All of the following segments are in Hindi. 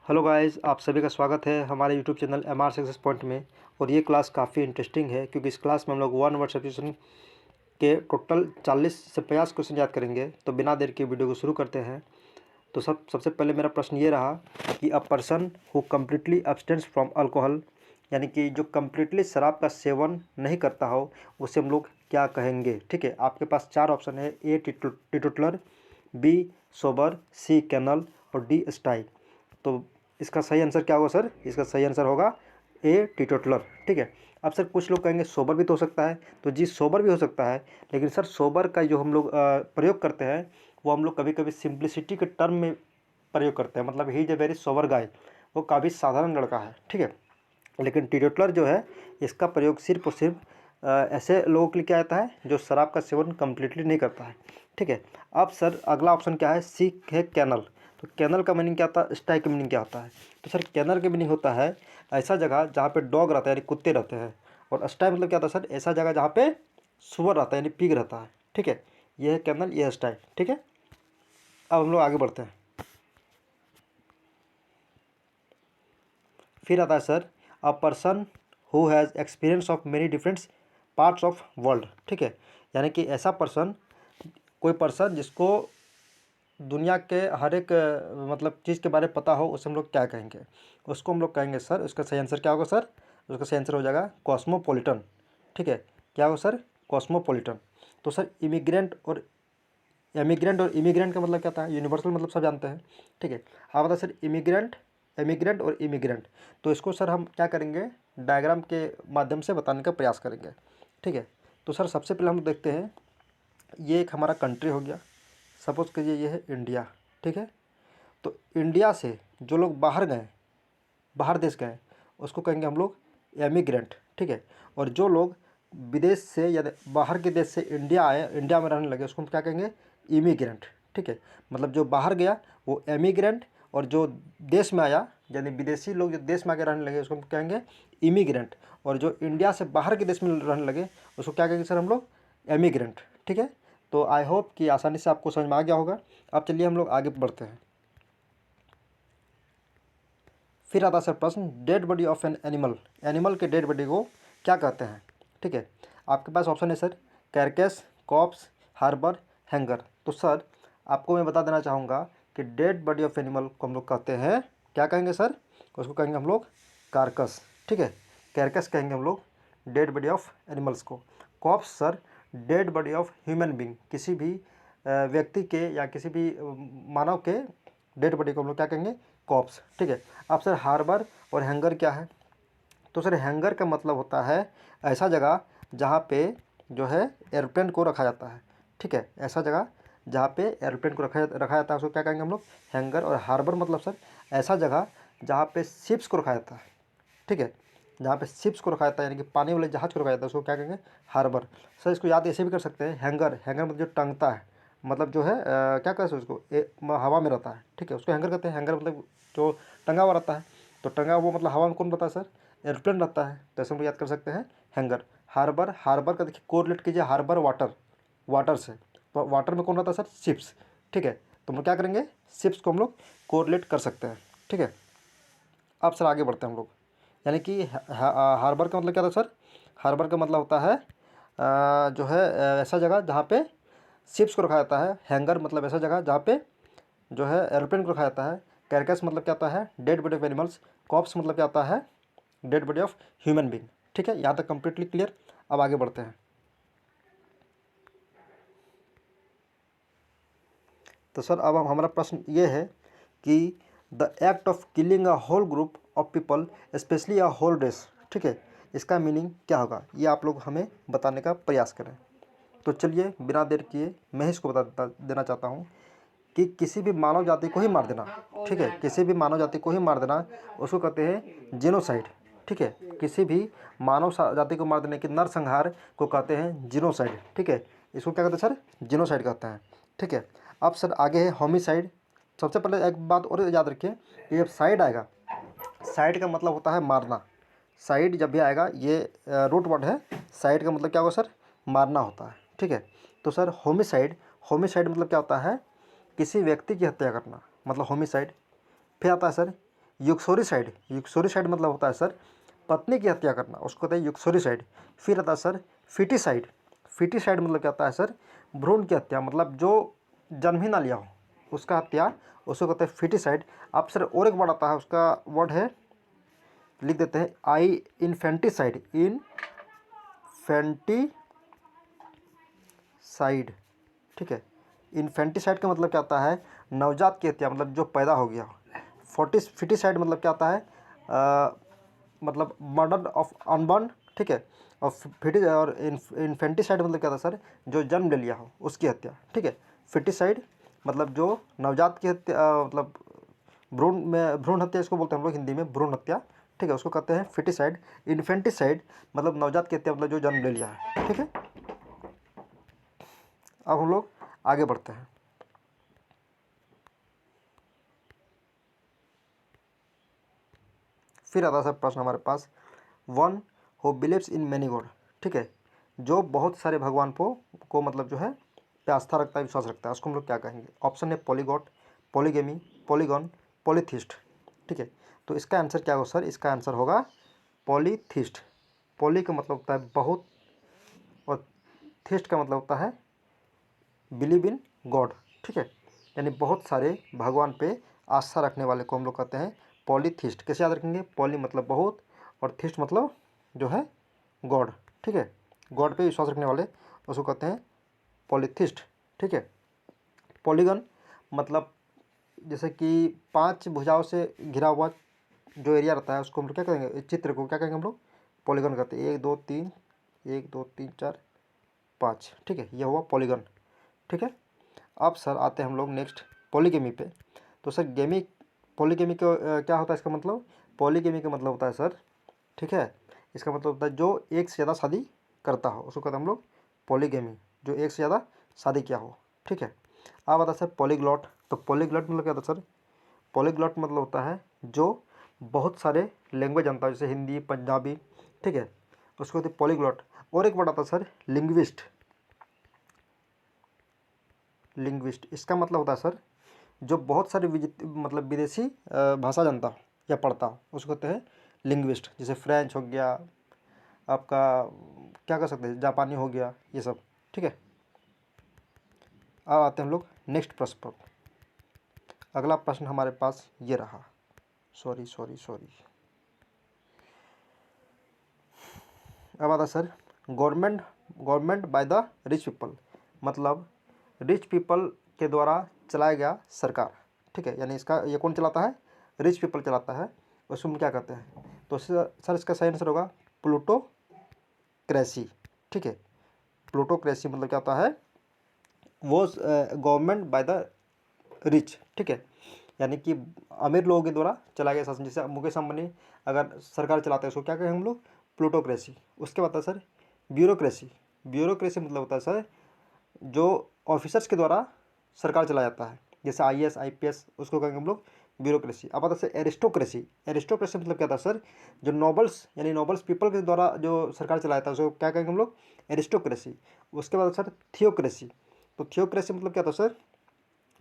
हेलो गाइस, आप सभी का स्वागत है हमारे YouTube channel M R success point में। और ये क्लास काफ़ी इंटरेस्टिंग है क्योंकि इस क्लास में हम लोग वन वर्ड सब्स्टिट्यूशन के टोटल 40 से 50 क्वेश्चन याद करेंगे। तो बिना देर के वीडियो को शुरू करते हैं। तो सबसे पहले मेरा प्रश्न ये रहा कि a person who completely abstains from alcohol, यानी कि जो कम्प्लीटली शराब का सेवन नहीं करता हो उसे हम लोग क्या कहेंगे। ठीक है, आपके पास 4 ऑप्शन है: ए टीटोटलर, बी सोबर, सी कैनल और डी स्टाई। तो इसका सही आंसर क्या होगा सर? इसका सही आंसर होगा ए टीटोटलर। ठीक है। अब सर कुछ लोग कहेंगे सोबर भी तो हो सकता है। तो जी, सोबर भी हो सकता है, लेकिन सर सोबर का जो हम लोग प्रयोग करते हैं वो हम लोग कभी कभी सिंप्लिसिटी के टर्म में प्रयोग करते हैं। मतलब he is a very sober guy, वो काफ़ी साधारण लड़का है। ठीक है। लेकिन टीटोटलर जो है इसका प्रयोग सिर्फ और सिर्फ ऐसे लोगों के लिए क्या आता है जो शराब का सेवन कम्प्लीटली नहीं करता है। ठीक है। अब सर अगला ऑप्शन क्या है? सी है कैनल। तो कैनल का मीनिंग क्या होता है? स्टाई का मीनिंग क्या होता है? तो सर कैनल का मीनिंग होता है ऐसा जगह जहाँ पे डॉग रहता है, यानी कुत्ते रहते हैं। और स्टाई मतलब क्या होता है सर? ऐसा जगह जहाँ पे सुअर रहता है, यानी पिग रहता है। ठीक है, ये है कैनल, ये है स्टाई। ठीक है। अब हम लोग आगे बढ़ते हैं। फिर आता है sir a person who has experience of many different parts of world. ठीक है, यानी कि ऐसा पर्सन, कोई पर्सन जिसको दुनिया के हर एक मतलब चीज़ के बारे में पता हो, उसे हम लोग क्या कहेंगे? उसको हम लोग कहेंगे सर, उसका सही आंसर क्या होगा सर? उसका सही आंसर हो जाएगा कॉस्मोपॉलिटन। ठीक है, क्या होगा सर? कॉस्मोपॉलिटन। तो सर एमिग्रेंट और इमिग्रेंट का मतलब क्या था? यूनिवर्सल मतलब सब जानते हैं। ठीक है। आप बता सर, इमिग्रेंट, एमिग्रेंट और इमिग्रेंट। तो इसको सर हम क्या करेंगे? डायग्राम के माध्यम से बताने का प्रयास करेंगे। ठीक है। तो सर सबसे पहले हम लोग देखते हैं, ये एक हमारा कंट्री हो गया। सपोज करिए ये है इंडिया। ठीक है। तो इंडिया से जो लोग बाहर गए, बाहर देश गए, उसको कहेंगे हम लोग एमिग्रेंट। ठीक है। और जो लोग विदेश से या बाहर के देश से इंडिया आए, इंडिया में रहने लगे, उसको हम क्या कहेंगे? इमिग्रेंट। ठीक है। मतलब जो बाहर गया वो एमिग्रेंट, और जो देश में आया यानी विदेशी लोग जो देश में आके रहने लगे उसको हम कहेंगे इमिग्रेंट। और जो इंडिया से बाहर के देश में रहने लगे उसको क्या कहेंगे सर? हम लोग एमिग्रेंट। ठीक है। तो आई होप कि आसानी से आपको समझ में आ गया होगा। अब चलिए हम लोग आगे बढ़ते हैं। फिर आता है सर प्रश्न, dead body of an animal. Animal के डेड बॉडी को क्या कहते हैं? ठीक है। आपके पास ऑप्शन है सर कैरकेस, कॉप्स, हार्बर, हैंगर। तो सर आपको मैं बता देना चाहूँगा कि डेड बॉडी ऑफ एनिमल को हम लोग कहते हैं, क्या कहेंगे सर? उसको कहेंगे हम लोग कार्कस। ठीक है, कैरकस कहेंगे हम लोग डेड बॉडी ऑफ एनिमल्स को। Corpse sir dead body of human being, किसी भी व्यक्ति के या किसी भी मानव के डेड बॉडी को हम लोग क्या कहेंगे? कॉप्स। ठीक है। अब सर हार्बर और हैंगर क्या है? तो सर हैंगर का मतलब होता है ऐसा जगह जहाँ पे जो है एयरप्लेन को रखा जाता है। ठीक है, ऐसा जगह जहाँ पे एयरप्लेन को रखा जाता है उसको क्या कहेंगे हम लोग? हैंगर। और हार्बर मतलब सर ऐसा जगह जहाँ पे शिप्स को रखा जाता है। ठीक है, जहाँ पे शिप्स को रखा जाता है, यानी कि पानी वाले जहाज़ को रखा जाता है, उसको क्या कहेंगे? हार्बर। सर इसको याद ऐसे भी कर सकते हैं, हैंगर, हैंगर मतलब जो टंगता है, मतलब जो है क्या कहते हैं उसको? हवा में रहता है। ठीक है, उसको हैंगर कहते हैं। हैंगर मतलब जो टंगा हुआ रहता है। तो टंगा हुआ मतलब हवा में कौन रहता है सर? एयरप्लेन रहता है। तो ऐसे हम लोग याद कर सकते हैं हैंगर। हार्बर, हार्बर का देखिए कोरिलेट कीजिए हार्बर वाटर, वाटर से। तो वाटर में कौन रहता है सर? शिप्स। ठीक है, तो हम लोग क्या करेंगे? शिप्स को हम लोग कोरिलेट कर सकते हैं। ठीक है। अब सर आगे बढ़ते हैं हम लोग, यानी कि हार्बर का मतलब क्या था सर? हार्बर का मतलब होता है जो है ऐसा जगह जहाँ पे शिप्स को रखा जाता है। हैंगर मतलब ऐसा जगह जहाँ पे जो है एयरप्लेन को रखा जाता है। कैरकस मतलब क्या होता है? Dead body of animals. Corpse मतलब क्या होता है? Dead body of human being. ठीक है, यहाँ तक कंप्लीटली क्लियर। अब आगे बढ़ते हैं। तो सर अब हमारा प्रश्न ये है कि the act of killing a whole group of people specially a whole race. ठीक है, इसका मीनिंग क्या होगा? ये आप लोग हमें बताने का प्रयास करें। तो चलिए बिना देर किए मैं ही इसको देना चाहता हूँ कि किसी भी मानव जाति को ही मार देना। ठीक है, किसी भी मानव जाति को ही मार देना उसको कहते हैं जेनोसाइड। ठीक है, किसी भी मानव जाति को मार देने की नरसंहार को कहते हैं जीनोसाइड। ठीक है, इसको क्या कहते हैं सर? जीनोसाइड कहते हैं। ठीक है। अब सर आगे है होमिसाइड। सबसे पहले एक बात और याद रखिए कि जब साइड आएगा, साइड का मतलब होता है मारना। साइड जब भी आएगा, ये रूट वर्ड है। साइड का मतलब क्या होगा सर? मारना होता है। ठीक है। तो सर होमिसाइड, होमिसाइड मतलब क्या होता है? किसी व्यक्ति की हत्या करना, मतलब होमिसाइड। फिर आता है सर यूक्सोरिसाइड, यूक्सोरिसाइड मतलब होता है सर पत्नी की हत्या करना, उसको कहते हैं यूक्सोरिसाइड। फिर आता है सर फिटिसाइड, फिटिसाइड मतलब क्या होता है सर भ्रूण की हत्या, मतलब जो जन्म ही ना लिया हो उसका हत्या, उसको कहते हैं फिटिसाइड। अब सर और एक वर्ड आता है, उसका वर्ड है, लिख देते हैं आई इन्फेंटिसाइड, इनफेंटिसाइड, ठीक है। इन्फेंटिसाइड का मतलब क्या होता है नवजात की हत्या, मतलब जो पैदा हो गया। फिटिसाइड मतलब क्या होता है मतलब मर्डर ऑफ अनबॉर्न, ठीक है। और और इन्फेंटिसाइड मतलब क्या होता है सर जो जन्म ले लिया हो उसकी हत्या, ठीक है। फिटिसाइड मतलब जो नवजात की हत्या, मतलब भ्रूण हत्या इसको बोलते हैं हम लोग हिंदी में भ्रूण हत्या, ठीक है, उसको कहते हैं फिटिसाइड। इन्फेंटिसाइड मतलब नवजात की हत्या, मतलब जो जन्म ले लिया है, ठीक है। अब हम लोग आगे बढ़ते हैं। फिर आता है सर प्रश्न हमारे पास, one who believes in many god, ठीक है, जो बहुत सारे भगवान को मतलब जो है पे आस्था रखता है, विश्वास रखता है, उसको हम लोग क्या कहेंगे? ऑप्शन है पॉलीगॉट, पॉलीगेमी, पॉलीगॉन, पॉलीथिस्ट, ठीक है। तो इसका आंसर क्या होगा सर? इसका आंसर होगा पॉलीथिस्ट। पॉली का मतलब होता है बहुत और थिस्ट का मतलब होता है बिलीव इन गॉड, ठीक है, यानी बहुत सारे भगवान पे आस्था रखने वाले को हम लोग कहते हैं पॉलीथिस्ट। कैसे याद रखेंगे? पॉली मतलब बहुत और थिस्ट मतलब जो है गॉड, ठीक है, गॉड पे विश्वास रखने वाले उसको कहते हैं पॉलीथिस्ट, ठीक है। पॉलीगन मतलब जैसे कि 5 भुजाओं से घिरा हुआ जो एरिया रहता है उसको हम लोग क्या कहेंगे? इस चित्र को क्या कहेंगे हम लोग? पॉलीगन कहते हैं। 1 2 3 4 5, ठीक है, यह हुआ पॉलीगन, ठीक है। अब सर आते हैं हम लोग नेक्स्ट पॉलीगेमी पे। तो सर पॉलीगेमी का क्या होता है इसका मतलब? पॉलीगेमी का मतलब होता है सर, ठीक है, इसका मतलब होता है जो एक से ज़्यादा शादी करता हो उसको कहते हैं हम लोग पॉलीगेमी, जो एक से ज़्यादा शादी किया हो, ठीक है। अब आता है सर पॉलीग्लॉट। तो पॉलीग्लॉट मतलब क्या होता है सर? पॉलीग्लॉट मतलब होता है जो बहुत सारे लैंग्वेज जानता है, जैसे हिंदी, पंजाबी, ठीक है, उसको कहते हैं पॉलीग्लॉट। और एक वर्ड आता है सर लिंग्विस्ट। लिंग्विस्ट इसका मतलब होता है सर जो बहुत सारे मतलब विदेशी भाषा जानता हो या पढ़ता हो उसको कहते हैं लिंग्विस्ट। जैसे फ्रेंच हो गया आपका, क्या कर सकते हैं, जापानी हो गया, ये सब, ठीक है। अब आते हैं हम लोग नेक्स्ट प्रश्न पर। अगला प्रश्न हमारे पास ये रहा, सॉरी सॉरी सॉरी, अब आता है sir government government by the rich people, मतलब रिच पीपल के द्वारा चलाया गया सरकार, ठीक है, यानी इसका ये कौन चलाता है? रिच पीपल चलाता है। उसको हम क्या कहते हैं? तो सर इसका सही आंसर होगा प्लूटोक्रेसी, ठीक है। प्लूटोक्रेसी मतलब क्या होता है? वो गवर्नमेंट बाय द रिच, ठीक है, यानी कि अमीर लोगों के द्वारा चलाया गया शासन। जैसे मुकेश अंबानी अगर सरकार चलाते हैं उसको क्या कहेंगे हम लोग? प्लूटोक्रेसी। उसके बाद है सर ब्यूरोक्रेसी। ब्यूरोक्रेसी मतलब होता है सर जो ऑफिसर्स के द्वारा सरकार चलाया जाता है, जैसे आईएएस आईपीएस, उसको कहेंगे हम लोग ब्यूरोक्रेसी। अब आता है सर एरिस्टोक्रेसी। एरिस्टोक्रेसी मतलब क्या था सर? जो नोबल्स यानी नोबल्स पीपल के द्वारा जो सरकार चलाया था उसको क्या कहेंगे हम लोग? एरिस्टोक्रेसी। उसके बाद सर थियोक्रेसी। तो थियोक्रेसी मतलब क्या था सर?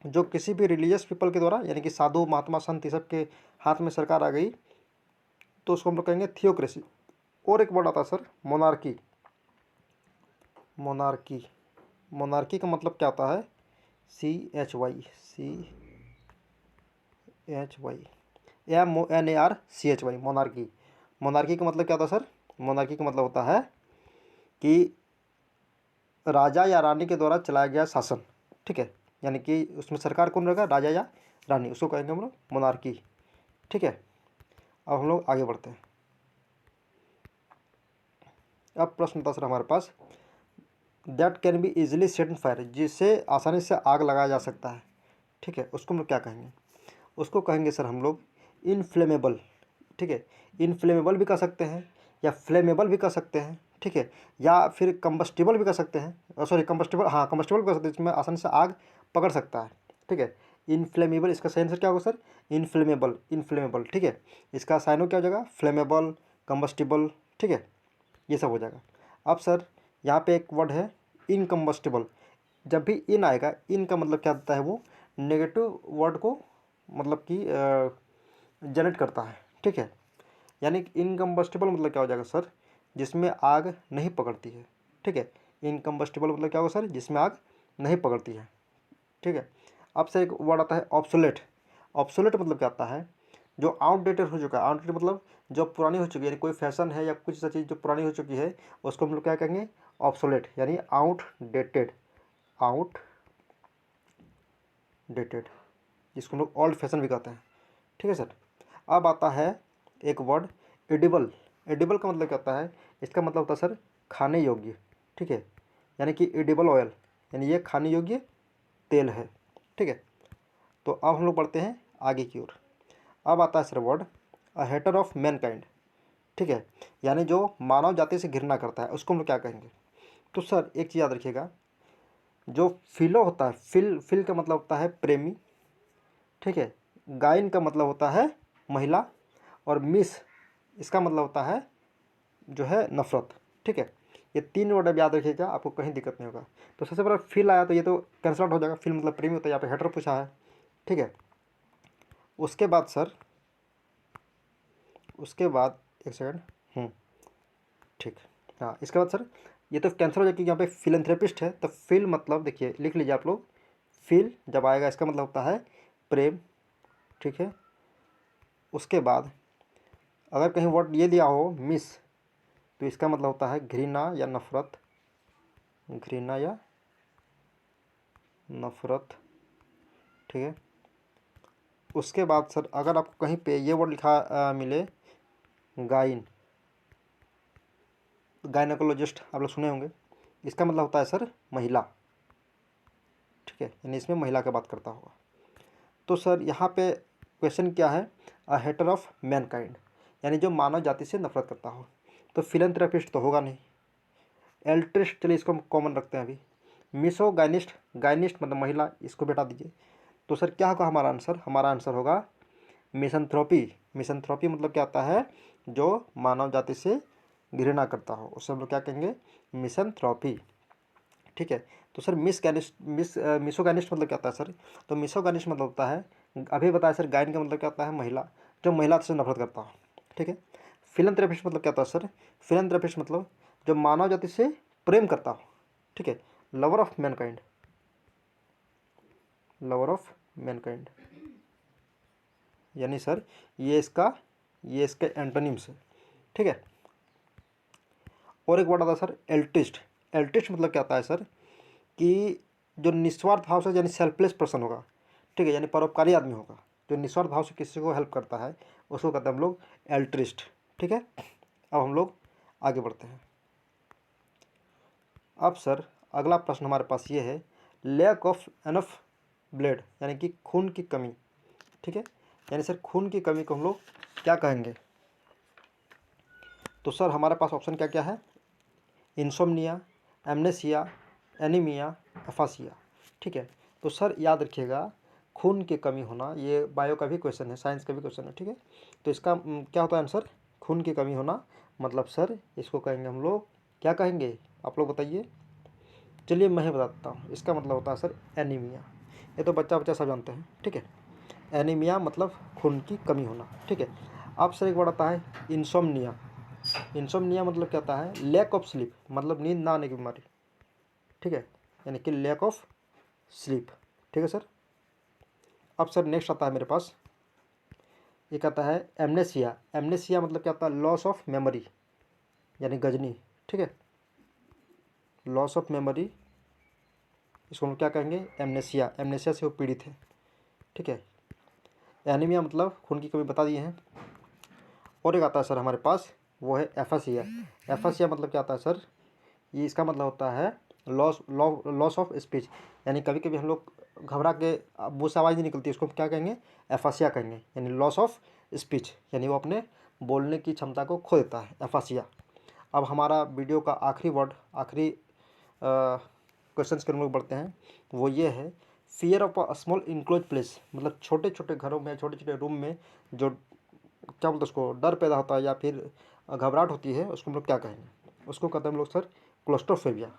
जो किसी भी रिलीजियस पीपल के द्वारा, यानी कि साधु महात्मा संत ये सब के हाथ में सरकार आ गई तो उसको हम लोग कहेंगे थियोक्रेसी। और एक वर्ड आता है सर मोनार्की। मोनार्की, मोनार्की का मतलब क्या होता है? CHY monarchy. मोनार्की का मतलब क्या होता है सर? मोनार्की का मतलब होता है कि राजा या रानी के द्वारा चलाया गया शासन, ठीक है, यानी कि उसमें सरकार कौन रहेगा? राजा या रानी, उसको कहेंगे हम लोग मोनार्की, ठीक है। अब हम लोग आगे बढ़ते हैं। अब प्रश्न था सर हमारे पास, that can be easily set in fire, जिसे आसानी से आग लगाया जा सकता है, ठीक है, उसको हम लोग क्या कहेंगे? उसको कहेंगे सर हम लोग इनफ्लेमेबल, ठीक है। इनफ्लेमेबल भी कह सकते हैं या फ्लेमेबल भी कह सकते हैं, ठीक है, या फिर कंबस्टिबल भी कह सकते हैं, सॉरी कंबस्टिबल, हाँ कंबस्टिबल भी कह सकते हैं, जिसमें आसानी से आग पकड़ सकता है, ठीक है। इनफ्लेमेबल इसका सही आंसर क्या होगा सर? इनफ्लेमेबल, इनफ्लेमेबल, ठीक है। इसका साइनो क्या हो जाएगा? फ्लेमेबल, कंबस्टिबल, ठीक है, ये सब हो जाएगा। अब सर यहाँ पे एक वर्ड है इनकम्बस्टिबल। जब भी इन आएगा, इन का मतलब क्या होता है? वो नेगेटिव वर्ड को मतलब कि जनरेट करता है, ठीक है। यानी इनकम्बस्टिबल मतलब क्या हो जाएगा सर, जिसमें आग नहीं पकड़ती है, ठीक है। इनकम्बस्टिबल मतलब क्या होगा सर, जिसमें आग नहीं पकड़ती है, ठीक है। अब से एक वर्ड आता है ऑब्सोलेट। ऑब्सोलेट मतलब क्या आता है, जो आउटडेटेड हो चुका है। आउटडेटेड मतलब जो पुरानी हो चुकी है, यानी कोई फैशन है या कुछ ऐसा चीज़ जो पुरानी हो चुकी है, उसको हम लोग क्या कहेंगे, ऑब्सोलेट, यानी आउटडेटेड। आउटडेटेड, जिसको हम लोग ओल्ड फैशन भी कहते हैं, ठीक है सर। अब आता है एक वर्ड एडिबल। एडिबल का मतलब क्या होता है, इसका मतलब होता है सर खाने योग्य, ठीक है। यानी कि एडिबल ऑयल, यानी ये खाने योग्य तेल है, ठीक है। तो अब हम लोग बढ़ते हैं आगे की ओर। अब आता है sir word a hater of mankind, ठीक है। यानी जो मानव जाति से घृणा करता है, उसको हम लोग क्या कहेंगे। तो सर एक चीज़ याद रखिएगा, जो फिलो होता है, फिल का मतलब होता है प्रेमी, ठीक है। गाइन का मतलब होता है महिला, और मिस इसका मतलब होता है जो है नफरत, ठीक है। ये तीन वर्ड अब याद रखिएगा, आपको कहीं दिक्कत नहीं होगा। तो सबसे पहले फिल आया तो ये तो कैंसल आउट हो जाएगा, फिल मतलब प्रेमी होता है, यहाँ पे हेटर पूछा है, ठीक है। उसके बाद सर, उसके बाद एक सेकंड, ठीक, हाँ इसके बाद सर ये तो कैंसिल हो जाएगा, क्योंकि यहाँ पे फिलैंथ्रोपिस्ट है। तो फिल मतलब देखिए लिख लीजिए आप लोग, फिल जब आएगा इसका मतलब होता है प्रेम, ठीक है। उसके बाद अगर कहीं वर्ड ये दिया हो मिस, तो इसका मतलब होता है घृणा या नफरत, घृणा या नफरत, ठीक है। उसके बाद सर अगर आपको कहीं पे ये वर्ड लिखा मिले गाइन, गायनेकोलॉजिस्ट आप लोग सुने होंगे, इसका मतलब होता है सर महिला, ठीक है। यानी इसमें महिला की बात करता होगा। तो सर यहाँ पे क्वेश्चन क्या है, अ हेटर ऑफ मैनकाइंड, यानी जो मानव जाति से नफरत करता हो। तो फिलैंथ्रोपिस्ट तो होगा नहीं। एल्ट्रिस्ट, चलिए इसको हम कॉमन रखते हैं अभी। मिसोगाइनिस्ट, गाइनिस्ट मतलब महिला, इसको बेटा दीजिए। तो सर क्या होगा हमारा आंसर, हमारा आंसर होगा मिसंथ्रोपी। मिसंथ्रोपी मतलब क्या आता है, जो मानव जाति से घृणा करता हो, उसे हम लोग क्या कहेंगे, मिसंथ्रोपी, ठीक है। तो सर मिसोगानिस्ट मतलब क्या होता है सर, तो मिसोगानिस्ट मतलब होता है, अभी बताया सर गायन का मतलब क्या होता है महिला, जो महिला से नफरत करता हो, ठीक है। फिलैंथ्रोपिस्ट मतलब क्या होता है सर, फिलैंथ्रोपिस्ट मतलब जो मानव जाति से प्रेम करता हो, ठीक है। Lover of Mankind, lover of Mankind, यानी सर ये इसके एंटोनिम्स है, ठीक है। और एक वर्ड आता है सर एल्टिस्ट। एल्टिस्ट मतलब क्या होता है सर, कि जो निस्वार्थ भाव से, यानी सेल्फलेस पर्सन होगा, ठीक है, यानी परोपकारी आदमी होगा, जो निस्वार्थ भाव से किसी को हेल्प करता है, उसको कहते हैं हम लोग एल्ट्रिस्ट, ठीक है। अब हम लोग आगे बढ़ते हैं। अब सर अगला प्रश्न हमारे पास ये है, लैक ऑफ एनफ ब्लड, यानी कि खून की कमी, ठीक है। यानी सर खून की कमी को हम लोग क्या कहेंगे। तो सर हमारे पास ऑप्शन क्या क्या है, इंसोम्निया, एमनेसिया, एनीमिया, एफासिया, ठीक है। तो सर याद रखिएगा, खून की कमी होना, ये बायो का भी क्वेश्चन है, साइंस का भी क्वेश्चन है, ठीक है। तो इसका क्या होता है आंसर, खून की कमी होना मतलब सर इसको कहेंगे हम लोग, क्या कहेंगे आप लोग बताइए। चलिए मैं ही बताता हूँ, इसका मतलब होता है सर एनीमिया। ये तो बच्चा बच्चा सब जानते हैं, ठीक है। एनीमिया मतलब खून की कमी होना, ठीक है। अब सर एक वर्ड आता है इंसोम्निया। इंसोम्निया मतलब क्या होता है, लैक ऑफ स्लीप, मतलब नींद ना आने की बीमारी, ठीक है। यानी कि लैक ऑफ स्लीप, ठीक है सर। अब सर नेक्स्ट आता है मेरे पास, एक आता है एमनेसिया। एमनेसिया मतलब क्या होता है, लॉस ऑफ मेमोरी, यानी गजनी, ठीक है। लॉस ऑफ मेमोरी, इसको हम क्या कहेंगे, एमनेसिया। एमनेसिया से वो पीड़ित है, ठीक है। एनीमिया मतलब खून की कमी बता दिए हैं। और एक आता है सर हमारे पास, वो है एफासिया। एफासिया मतलब क्या होता है सर, ये इसका मतलब होता है लॉस ऑफ स्पीच, यानी कभी कभी हम लोग घबरा के मुँह से आवाज़ नहीं निकलती, उसको क्या कहेंगे, एफासिया कहेंगे, यानी लॉस ऑफ स्पीच, यानी वो अपने बोलने की क्षमता को खो देता है, एफासिया। अब हमारा वीडियो का आखिरी वर्ड, आखिरी क्वेश्चन के हम लोग बढ़ते हैं, वो ये है fear of a small enclose place, मतलब छोटे छोटे घरों में, छोटे छोटे रूम में जो क्या बोलते हैं उसको, डर पैदा होता है या फिर घबराहट होती है, उसको हम लोग क्या कहेंगे, उसको कहते हैं हम लोग सर क्लोस्ट्रोफोबिया।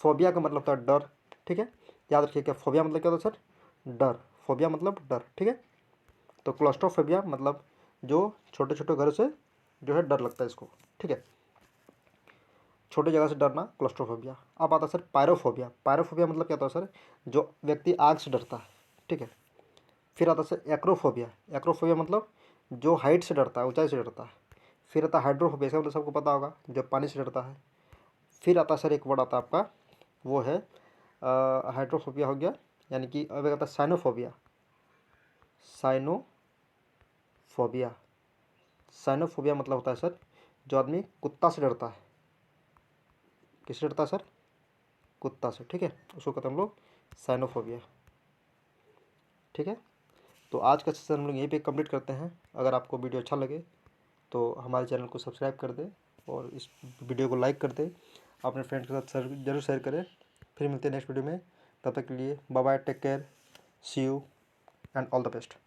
फोबिया का मतलब होता है डर, ठीक है। याद रखिए क्या फोबिया मतलब क्या होता है सर, डर। फोबिया मतलब डर, ठीक है। तो क्लॉस्ट्रोफोबिया मतलब जो छोटे छोटे घर से जो है डर लगता है इसको, ठीक है, छोटी जगह से डरना क्लॉस्ट्रोफोबिया। अब आता है सर पायरोफोबिया। पायरोफोबिया मतलब क्या होता है सर, जो व्यक्ति आग से डरता है, ठीक है। फिर आता है सर एक्रोफोबिया। एक्रोफोबिया मतलब जो हाइट से डरता है, ऊंचाई से डरता है। फिर आता है हाइड्रोफोबिया, इसका मतलब सबको पता होगा, जो पानी से डरता है। फिर आता है सर एक वर्ड आता है आपका, वो है हाइड्रोफोबिया हो गया, यानी कि अब एक आता है साइनोफोबिया। साइनोफोबिया, साइनोफोबिया मतलब होता है सर, जो आदमी कुत्ता से डरता है। किससे डरता है सर? कुत्ता से, ठीक है, उसको कहते हैं हम लोग साइनोफोबिया, ठीक है। तो आज का सेशन हम लोग यहीं पे कंप्लीट करते हैं। अगर आपको वीडियो अच्छा लगे तो हमारे चैनल को सब्सक्राइब कर दें और इस वीडियो को लाइक कर दें, अपने फ्रेंड्स के साथ जरूर शेयर करें। फिर मिलते हैं नेक्स्ट वीडियो में, तब तक के लिए bye bye, take care, see you and all the best.